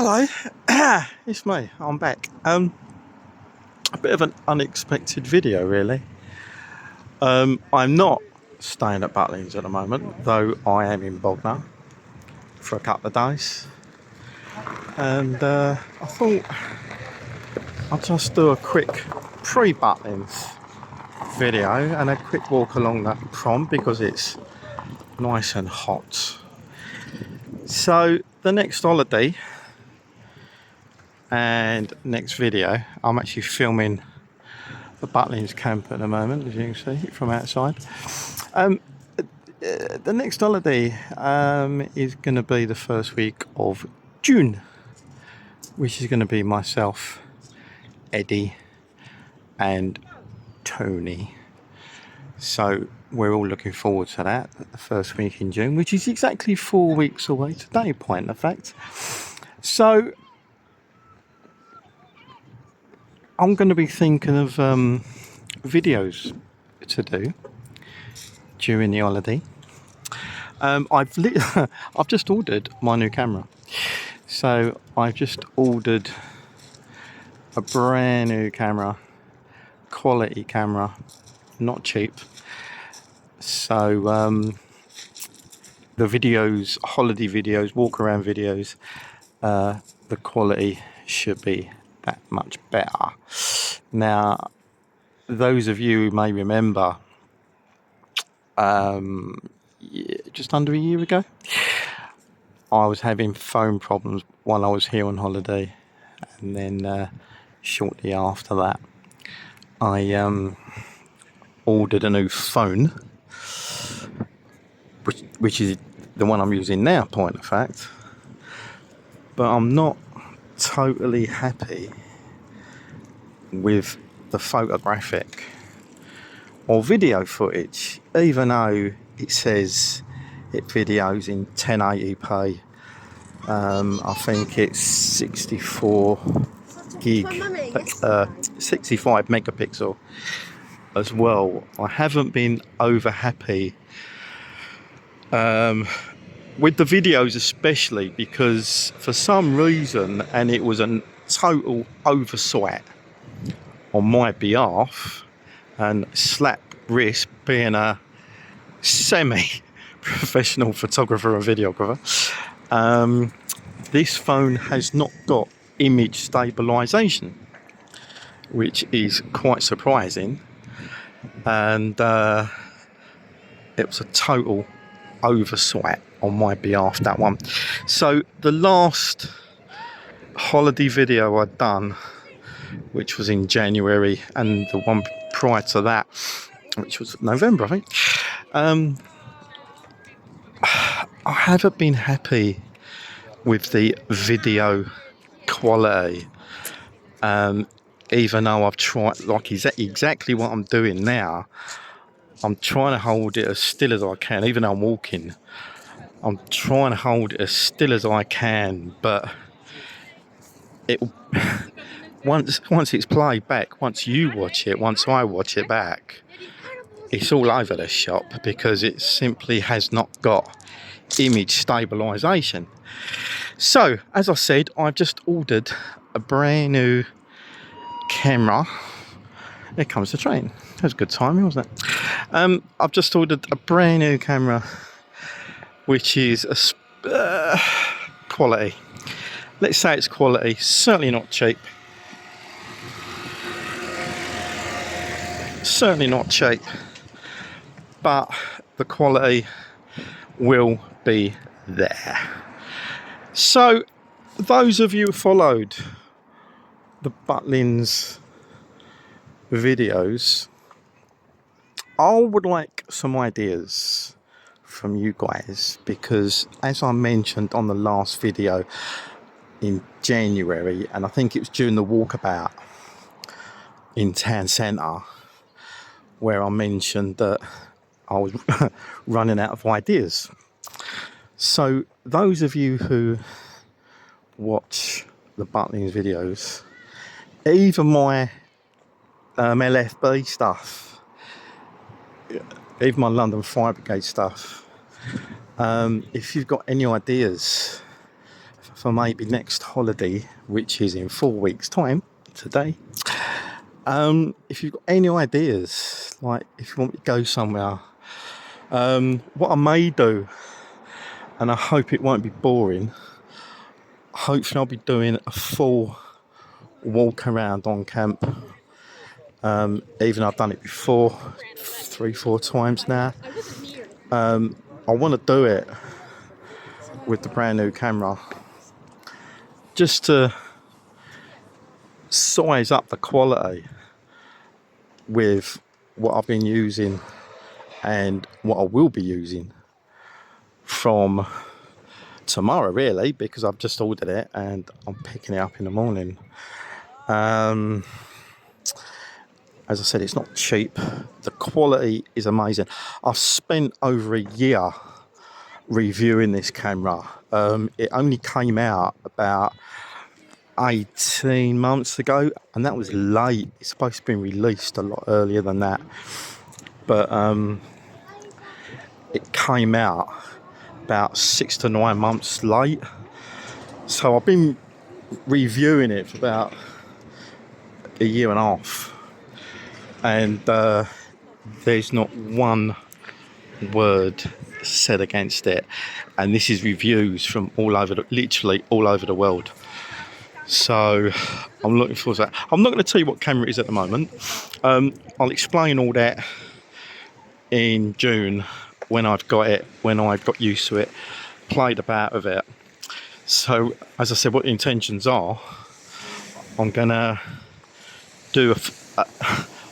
Hello, it's me. I'm back. A bit of an unexpected video, really. I'm not staying at Butlins at the moment, though I am in Bognor for a couple of days. And I thought I'll just do a quick pre-Butlins video and a quick walk along the prom because it's nice and hot. So the next holiday and next video, I'm actually filming the Butlins camp at the moment, as you can see from outside. The next holiday is going to be the first week of June, which is going to be myself, Eddie and Tony. So we're all looking forward to that, the first week in June, which is exactly 4 weeks away today, point of fact. So I'm going to be thinking of videos to do during the holiday. I've just ordered my new camera. So I've just ordered a brand new camera, quality camera, not cheap. So the videos, holiday videos, walk around videos, the quality should be that much better. Now, those of you who may remember, just under a year ago, I was having phone problems while I was here on holiday, and then shortly after that, I ordered a new phone, which is the one I'm using now, point of fact. But I'm not totally happy with the photographic or video footage, even though it says it videos in 1080p. I think it's 64 gig, 65 megapixel as well. I haven't been over happy with the videos, especially because for some reason, and it was a total oversight on my behalf, and slap wrist being a semi-professional photographer and videographer, this phone has not got image stabilization, which is quite surprising, and it was a total oversight on my behalf, that one. So the last holiday video I'd done, which was in January, and the one prior to that, which was November, I think, I haven't been happy with the video quality, even though I've tried, like exactly what I'm doing now. I'm trying to hold it as still as I can, even though I'm walking. I'm trying to hold it as still as I can, but it once it's played back, once you watch it, once I watch it back, it's all over the shop because it simply has not got image stabilization. So, as I said, I've just ordered a brand new camera. Here comes the train. That was good timing, wasn't it? I've just ordered a brand new camera, which is a quality. Let's say it's quality. Certainly not cheap. Certainly not cheap. But the quality will be there. So, those of you who followed the Butlins videos, I would like some ideas from you guys, because as I mentioned on the last video in January, and I think it was during the walkabout in town centre, where I mentioned that I was running out of ideas. So those of you who watch the Butlins videos, even my LFB stuff, even my London Fire Brigade stuff, if you've got any ideas for maybe next holiday, which is in 4 weeks' time today. If you've got any ideas, like if you want me to go somewhere, what I may do, and I hope it won't be boring, hopefully I'll be doing a full walk around on camp. Even I've done it before, 3-4 times now. I want to do it with the brand new camera, just to size up the quality with what I've been using and what I will be using from tomorrow, really, because I've just ordered it and I'm picking it up in the morning. As I said, it's not cheap. The quality is amazing. I've spent over a year reviewing this camera. It only came out about 18 months ago, and that was late. It's supposed to have been released a lot earlier than that, but it came out about 6 to 9 months late. So I've been reviewing it for about a year and a half, and there's not one word said against it, and this is reviews from literally all over the world. So I'm looking forward to that. I'm not going to tell you what camera it is at the moment. I'll explain all that in June when I've got it, when I've got used to it, played about with it. So as I said, what the intentions are, I'm going to do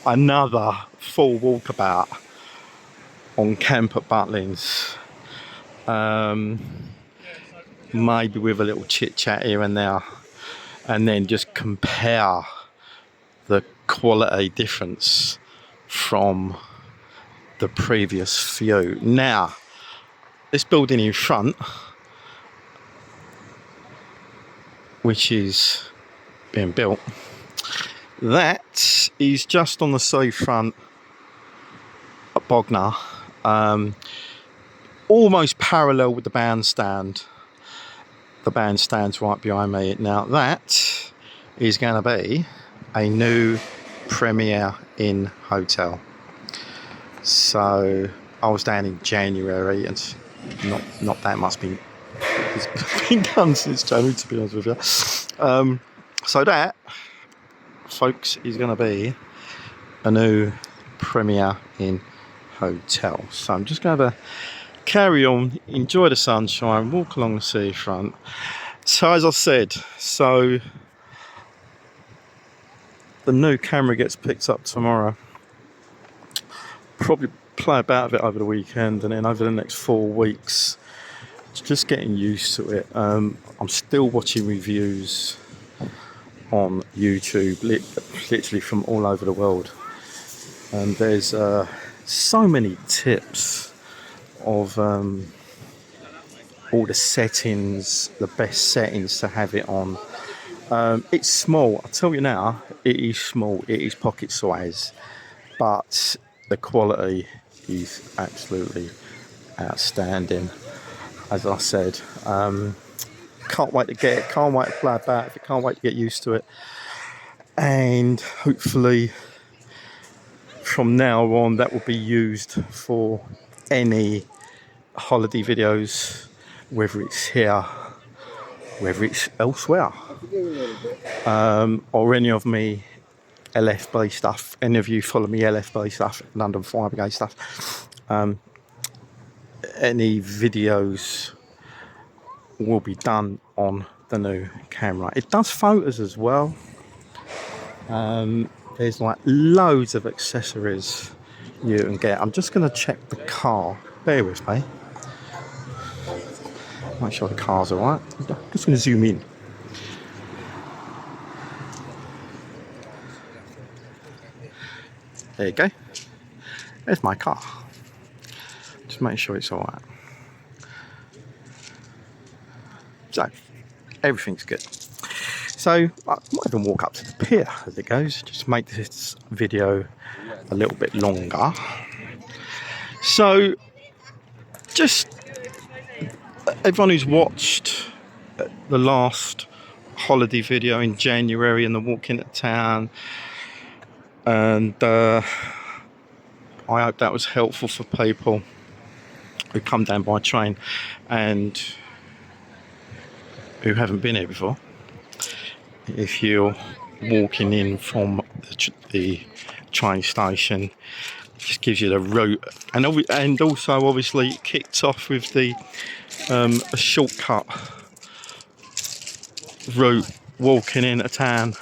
another full walkabout on camp at Butlins, maybe with a little chit chat here and there, and then just compare the quality difference from the previous few. Now, this building in front, which is being built, that is just on the seafront at Bognor, almost parallel with the bandstand. The bandstand's right behind me. Now that is going to be a new Premier Inn hotel. So I was down in January, and not that must be, it's been done since January, to be honest with you. So that, folks, is going to be a new Premier Inn hotel. So I'm just going to carry on, enjoy the sunshine, walk along the seafront. So as I said, so the new camera gets picked up tomorrow. Probably play about with it over the weekend, and then over the next 4 weeks, just getting used to it. I'm still watching reviews on YouTube, literally from all over the world, and there's so many tips of all the settings, the best settings to have it on. It's small, I'll tell you now, it is small, it is pocket size, but the quality is absolutely outstanding. As I said, can't wait to get it, can't wait to play about it, can't wait to get used to it, and hopefully from now on that will be used for any holiday videos, whether it's here, whether it's elsewhere, or any of me LFB stuff. Any of you follow me LFB stuff, London Fire Brigade stuff, any videos will be done on the new camera. It does photos as well. There's like loads of accessories you can get. I'm just going to check the car, bear with me, make sure the car's alright. I'm just going to zoom in. There you go, there's my car. Just make sure it's alright. So everything's good. So I might even walk up to the pier as it goes, just to make this video a little bit longer. So just everyone who's watched the last holiday video in January and the walk into town, and I hope that was helpful for people who come down by train and who haven't been here before. If you're walking in from the train station, it just gives you the route, and also obviously it kicked off with the a shortcut route walking into town.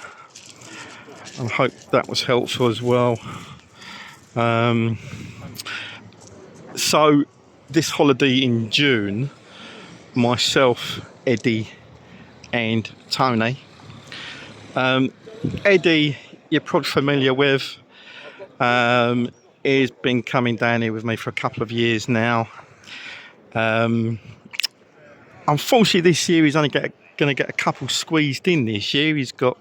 I hope that was helpful as well. So this holiday in June, myself, Eddie and Tony. Eddie, you're probably familiar with. He's been coming down here with me for a couple of years now. Unfortunately, this year he's only going to get a couple squeezed in this year. He's got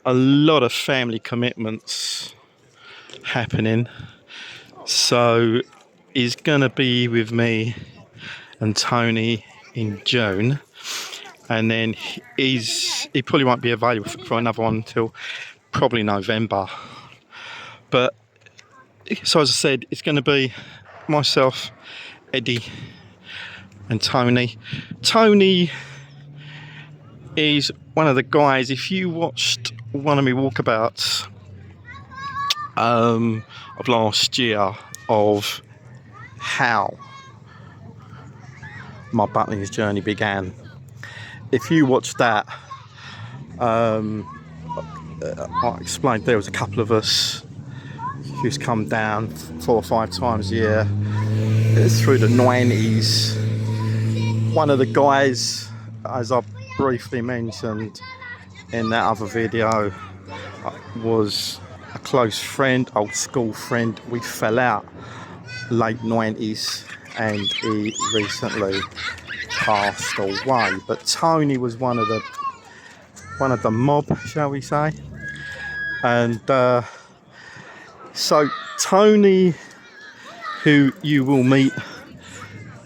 a lot of family commitments happening. So he's going to be with me and Tony in June. And then he probably won't be available for another one until probably November. But so as I said, it's going to be myself, Eddie and Tony. Tony is one of the guys, if you watched one of my walkabouts of last year of how my Butlins journey began, if you watched that, I explained there was a couple of us who's come down 4 or 5 times a year through the 90s. One of the guys, as I briefly mentioned in that other video, was a close friend, old school friend. We fell out late 90s and he recently passed away. But Tony was one of the mob, shall we say. And so Tony, who you will meet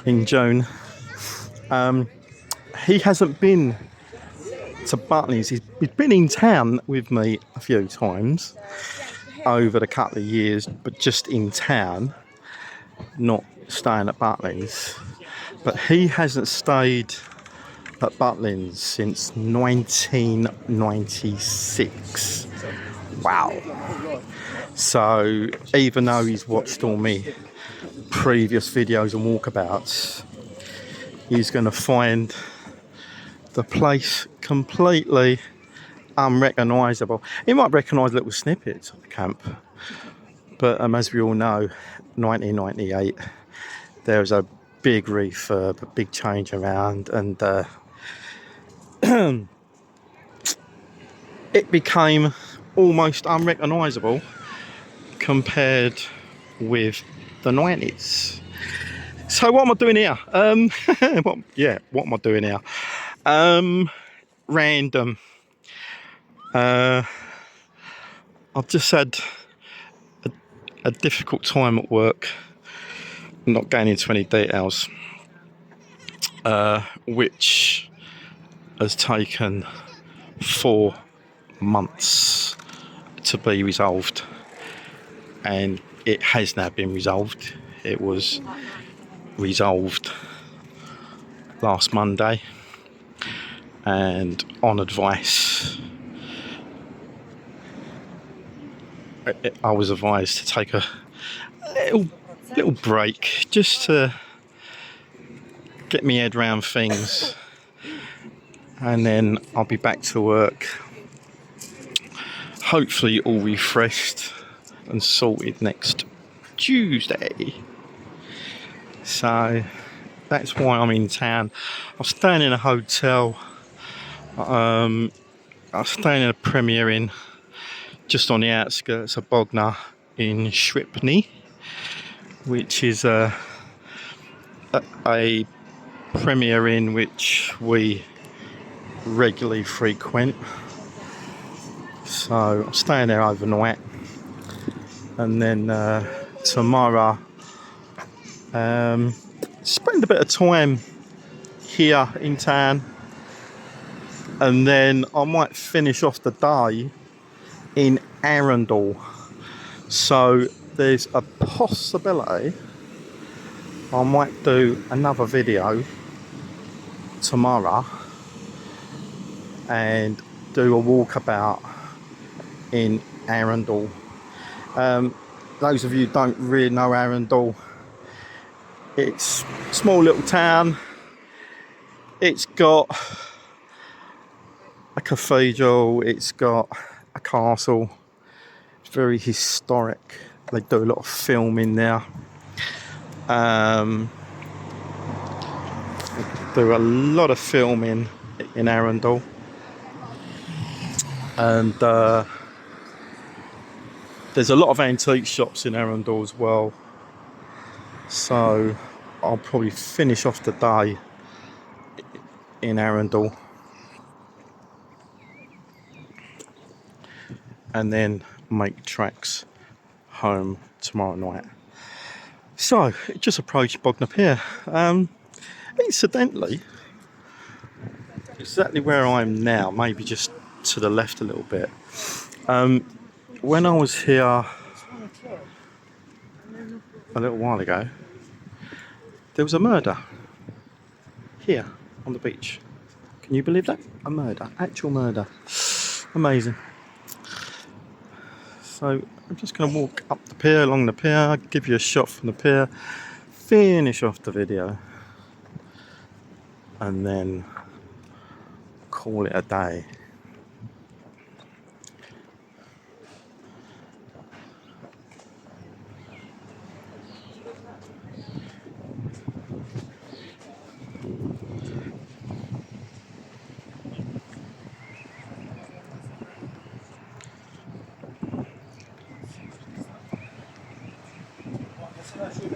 in June, he hasn't been to Butlins. He's been in town with me a few times over the couple of years, but just in town, not staying at Butlins. But he hasn't stayed at Butlins since 1996. Wow. So even though he's watched all my previous videos and walkabouts, he's going to find the place completely unrecognisable. He might recognise little snippets of the camp, but as we all know, 1998, there was a big refurb, a big change around, and it became almost unrecognisable compared with the 90s. So what am I doing here? What am I doing here? Random. I've just had a difficult time at work. I'm not going into any details, which has taken 4 months to be resolved, and it has now been resolved. It was resolved last Monday, and on advice, I was advised to take a little break just to get my head around things, and then I'll be back to work, hopefully all refreshed and sorted next Tuesday. So that's why I'm in town. I'm staying in a hotel. I'm staying in a Premier Inn just on the outskirts of Bognor in Shripney, which is a Premier Inn which we regularly frequent. So I'm staying there overnight, and then tomorrow spend a bit of time here in town, and then I might finish off the day in Arundel. So there's a possibility I might do another video tomorrow and do a walkabout in Arundel. Those of you who don't really know Arundel, it's a small little town. It's got a cathedral, it's got a castle. It's very historic. They do a lot of filming there. Do a lot of filming in Arundel, and there's a lot of antique shops in Arundel as well. So I'll probably finish off the day in Arundel and then make tracks home tomorrow night. So it just approached Bognor Pier. Incidentally, exactly where I am now, maybe just to the left a little bit. When I was here a little while ago, there was a murder here on the beach. Can you believe that? A murder, actual murder. Amazing. So I'm just going to walk up the pier, along the pier, give you a shot from the pier, finish off the video, and then call it a day. Mesela şöyle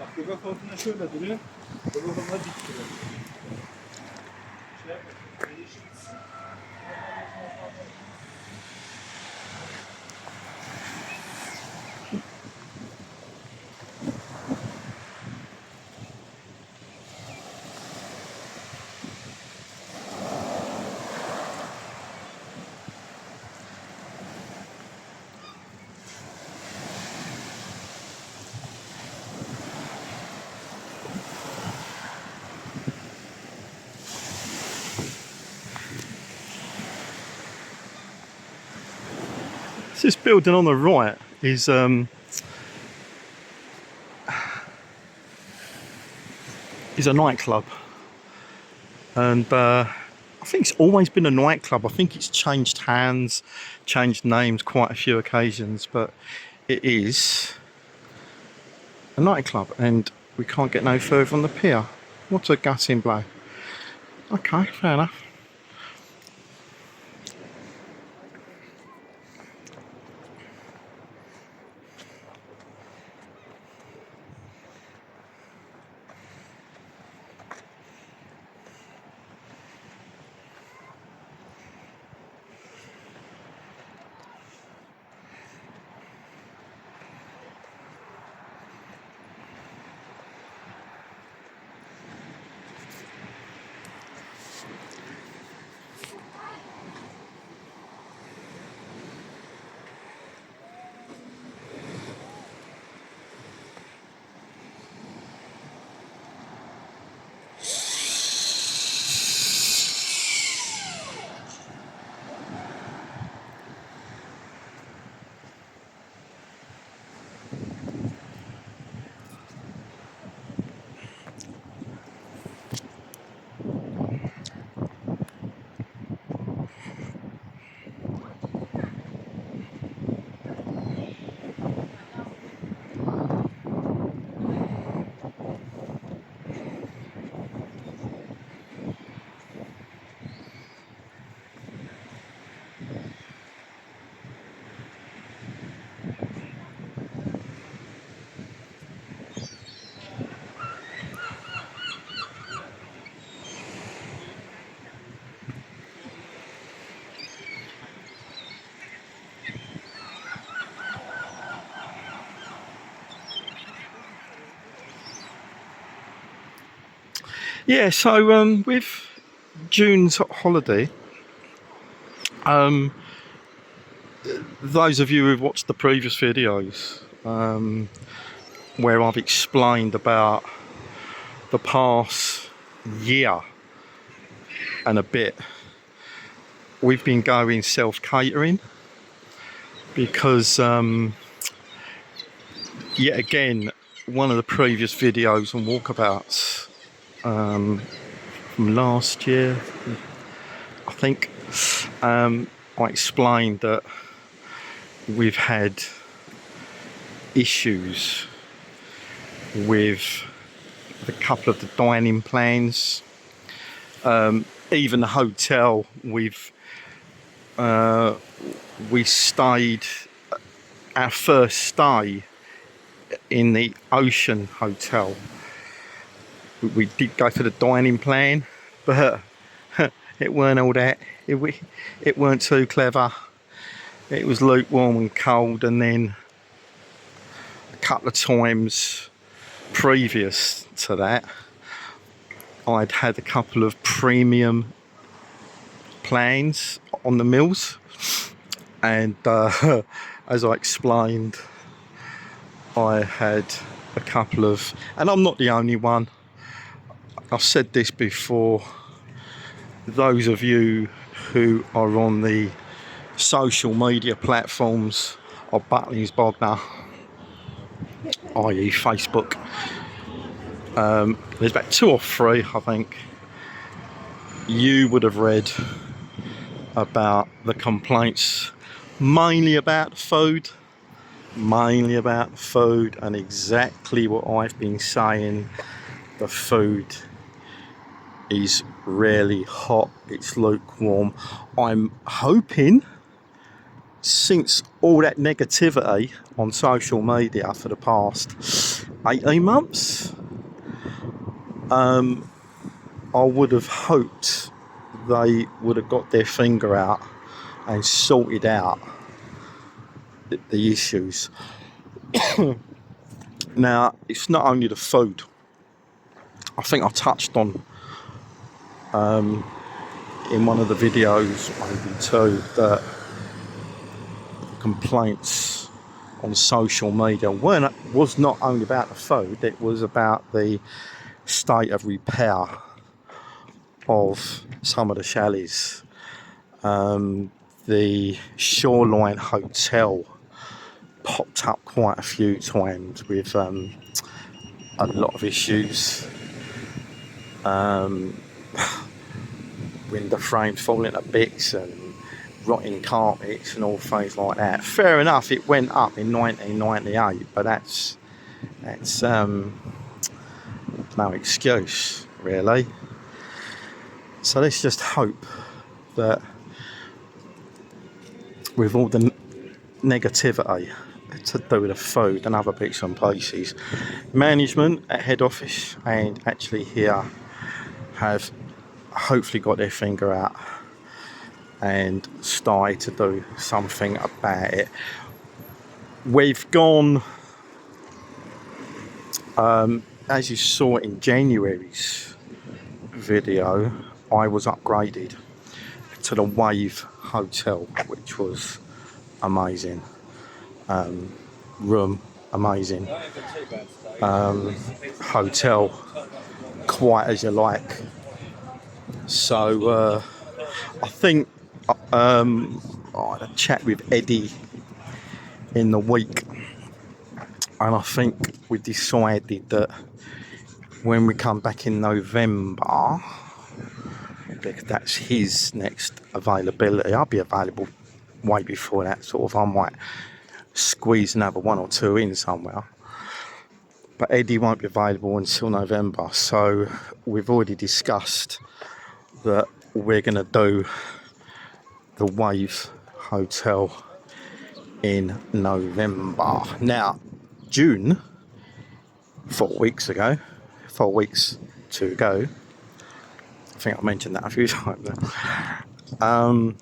bak göbek altına şöyle duruyor. Göbek altına dik duruyor. Şey yapıyor. Değişik. This building on the right is a nightclub, and I think it's always been a nightclub. I think it's changed hands, changed names quite a few occasions, but it is a nightclub, and we can't get no further on the pier. What a gutting blow. Okay, fair enough. Yeah, so with June's holiday, those of you who've watched the previous videos, where I've explained about the past year and a bit, we've been going self-catering because yet again, one of the previous videos on walkabouts from last year, I think, I explained that we've had issues with a couple of the dining plans, even the hotel. We stayed our first stay in the Ocean Hotel. We did go for the dining plan, but it weren't all that. It weren't too clever. It was lukewarm and cold, and then a couple of times previous to that, I'd had a couple of premium plans on the meals, and as I explained, I had a couple of, and I'm not the only one, I've said this before, those of you who are on the social media platforms of Butlins Bognor, i.e. Facebook, there's about 2 or 3, I think, you would have read about the complaints, mainly about food, and exactly what I've been saying. The food is really hot, it's lukewarm. I'm hoping, since all that negativity on social media for the past 18 months, I would have hoped they would have got their finger out and sorted out the issues. Now, it's not only the food. I think I touched on in one of the videos, maybe 2, that complaints on social media was not only about the food, it was about the state of repair of some of the chalets. The Shoreline Hotel popped up quite a few times with a lot of issues. Window frames falling to bits and rotting carpets and all things like that. Fair enough, it went up in 1998, but that's no excuse, really. So let's just hope that with all the negativity to do with the food and other bits and pieces, management at head office and actually here have hopefully got their finger out and started to do something about it. We've gone, as you saw in January's video, I was upgraded to the Wave Hotel, which was amazing. Room amazing, hotel quite as you like. So I think I had a chat with Eddie in the week, and I think we decided that when we come back in November, because that's his next availability, I'll be available way before that, sort of. I might squeeze another 1 or 2 in somewhere, but Eddie won't be available until November. So we've already discussed that we're going to do the Wave Hotel in November. Now, June, 4 weeks to go. I think I mentioned that a few times now.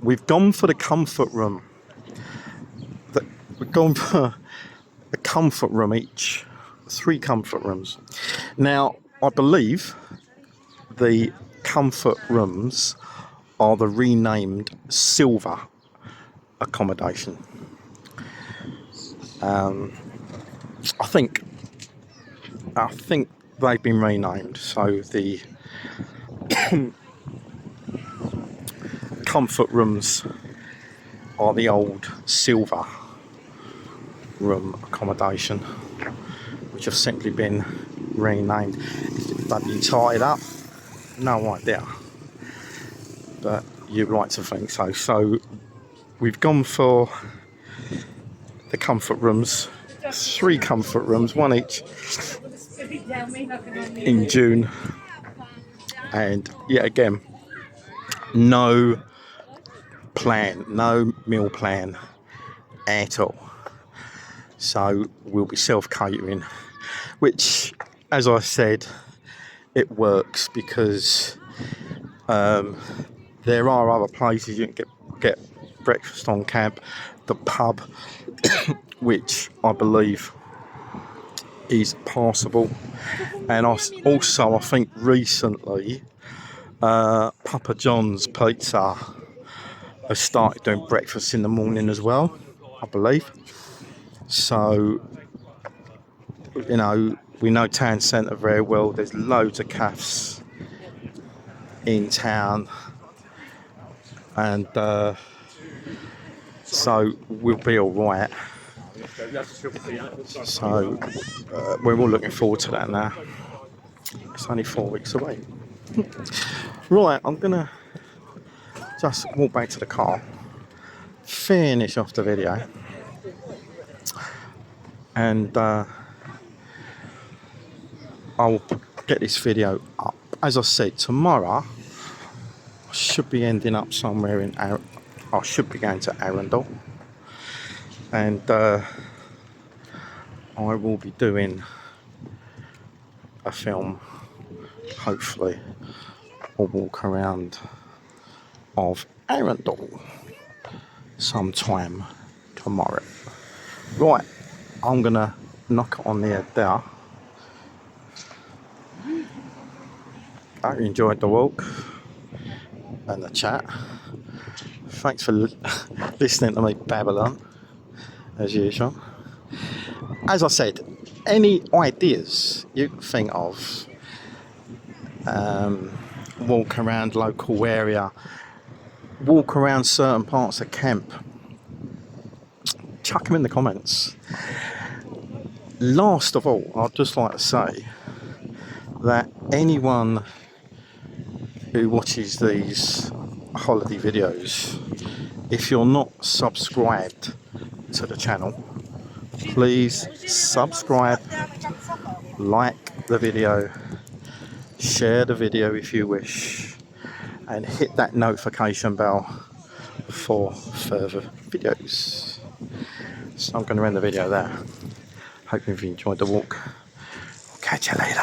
We've gone for the comfort room. We've gone for a comfort room each, 3 comfort rooms. Now, I believe the comfort rooms are the renamed silver accommodation. I think they've been renamed, so the comfort rooms are the old silver room accommodation, which have simply been renamed. If they've been tied up, no idea, but you'd like to think so. So we've gone for the comfort rooms, 3 comfort rooms, 1 each in June, and yet again, no meal plan at all. So we'll be self-catering, which, as I said, it works because there are other places you can get breakfast on camp. The pub, which I believe is passable, and also I think recently Papa John's Pizza has started doing breakfast in the morning as well, I believe. So, you know, we know town centre very well. There's loads of cafes in town, and so we'll be all right. So we're all looking forward to that now. It's only 4 weeks away. Right, I'm gonna just walk back to the car, finish off the video, and I'll get this video up. As I said, tomorrow I should be ending up somewhere in I should be going to Arundel, and I will be doing a film, hopefully a walk around of Arundel sometime tomorrow. Right, I'm gonna knock it on the head there. I enjoyed the walk and the chat. Thanks for listening to me babble as usual. As I said, any ideas you can think of, walk around local area, walk around certain parts of camp, chuck them in the comments. Last of all, I'd just like to say that anyone who watches these holiday videos, if you're not subscribed to the channel, please subscribe, like the video, share the video if you wish, and hit that notification bell for further videos. So I'm going to end the video there. Hope you've enjoyed the walk. I'll catch you later.